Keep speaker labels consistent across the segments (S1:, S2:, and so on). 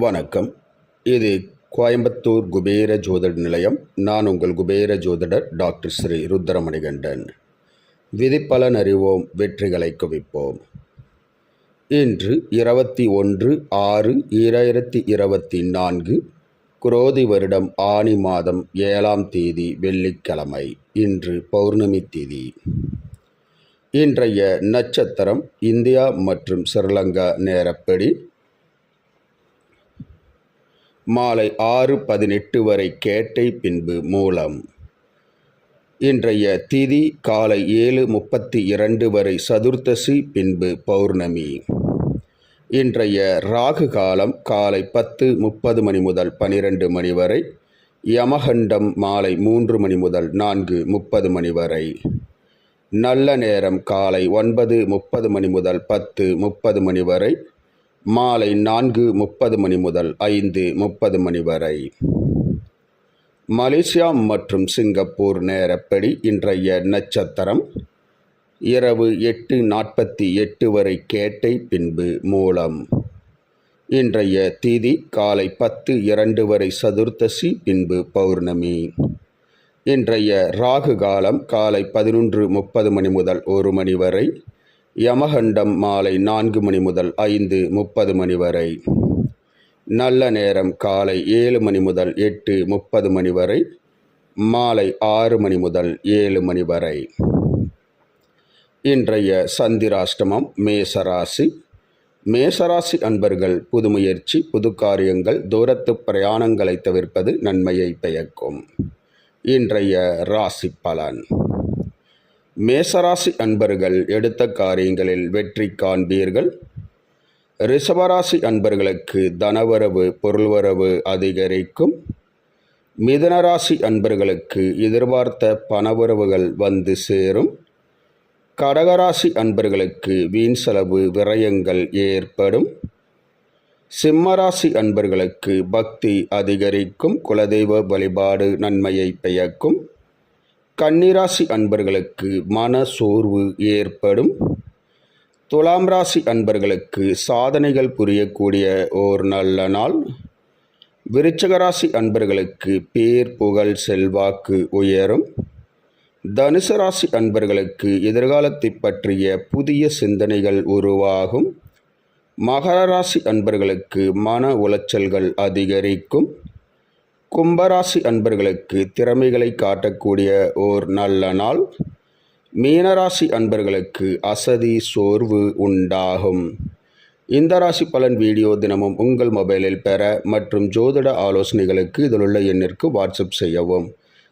S1: வணக்கம். இது கோயம்புத்தூர் குபேர ஜோதிட நிலையம். நான் உங்கள் குபேர ஜோதிடர் டாக்டர் ஸ்ரீ ருத்ரமணிகண்டன். விதிப்பலன் அறிவோம், வெற்றிகளை குவிப்போம். இன்று 21/6/2024 குரோதி வருடம் ஆனி மாதம் 7ஆம் தேதி வெள்ளிக்கிழமை. இன்று பௌர்ணமி திதி. இன்றைய நட்சத்திரம் இந்தியா மற்றும் ஸ்ரீலங்கா நேரப்படி மாலை 6:18 வரை கேட்டை, பின்பு மூலம். இன்றைய திதி காலை 7:32 வரை சதுர்த்தசி, பின்பு பௌர்ணமி. இன்றைய ராகு காலம் காலை 10:30 மணி முதல் 12 மணி வரை. யமகண்டம் மாலை 3 மணி முதல் 4:30 மணி வரை. நல்ல நேரம் காலை 9:30 மணி முதல் 10:30 மணி வரை. மாலை 4:30 மணி முதல் 5:30 மணி வரை. மலேசியா மற்றும் சிங்கப்பூர் நேரப்படி இன்றைய நட்சத்திரம் இரவு 8:48 வரை கேட்டை, பின்பு மூலம். இன்றைய திதி காலை 10:02 வரை சதுர்த்தசி, பின்பு பௌர்ணமி. இன்றைய ராகு காலம் காலை 11:30 மணி முதல் 1 மணி வரை. யமகண்டம் மாலை 4 மணி முதல் 5:30 மணி வரை. நல்ல நேரம் காலை 7 மணி முதல் 8:30 மணி வரை. மாலை 6 மணி முதல் 7 மணி வரை. இன்றைய சந்திராஷ்டமம் மேசராசி. மேசராசி அன்பர்கள் புது முயற்சி, புது காரியங்கள், தூரத்து பிரயாணங்களை தவிர்ப்பது நன்மையை பயக்கும். இன்றைய ராசி பலன். மேசராசி அன்பர்கள் எடுத்த காரியங்களில் வெற்றி காண்பீர்கள். ரிஷபராசி அன்பர்களுக்கு தனவரவு, பொருள்வரவு அதிகரிக்கும். மிதுனராசி அன்பர்களுக்கு எதிர்பார்த்த பணவரவுகள் வந்து சேரும். கடகராசி அன்பர்களுக்கு வீண் செலவு, விரயங்கள் ஏற்படும். சிம்மராசி அன்பர்களுக்கு பக்தி அதிகரிக்கும். குலதெய்வ வழிபாடு நன்மையை பயக்கும். கன்னிராசி அன்பர்களுக்கு மன சோர்வு ஏற்படும். துலாம் ராசி அன்பர்களுக்கு சாதனைகள் புரியக்கூடிய ஓர் நல்ல நாள். விருச்சிக ராசி அன்பர்களுக்கு பேர், புகழ், செல்வாக்கு உயரும். தனுசு ராசி அன்பர்களுக்கு எதிர்காலத்தை பற்றிய புதிய சிந்தனைகள் உருவாகும். மகர ராசி அன்பர்களுக்கு மன உளைச்சல்கள் அதிகரிக்கும். கும்பராசி அன்பர்களுக்கு திறமைகளை காட்டக்கூடிய ஓர் நல்ல நாள். மீனராசி அன்பர்களுக்கு அசதி, சோர்வு உண்டாகும். இந்த ராசி பலன் வீடியோ தினமும் உங்கள் மொபைலில் பெற மற்றும் ஜோதிட ஆலோசனைகளுக்கு இதிலுள்ள எண்ணிற்கு வாட்ஸ்அப் செய்யவும்.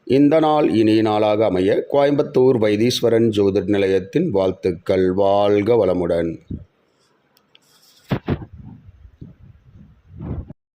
S1: இந்த நாள் இனிய நாளாக அமைய கோயம்புத்தூர் வைத்தீஸ்வரன் ஜோதிட நிலையத்தின் வாழ்த்துக்கள். வாழ்க வளமுடன்.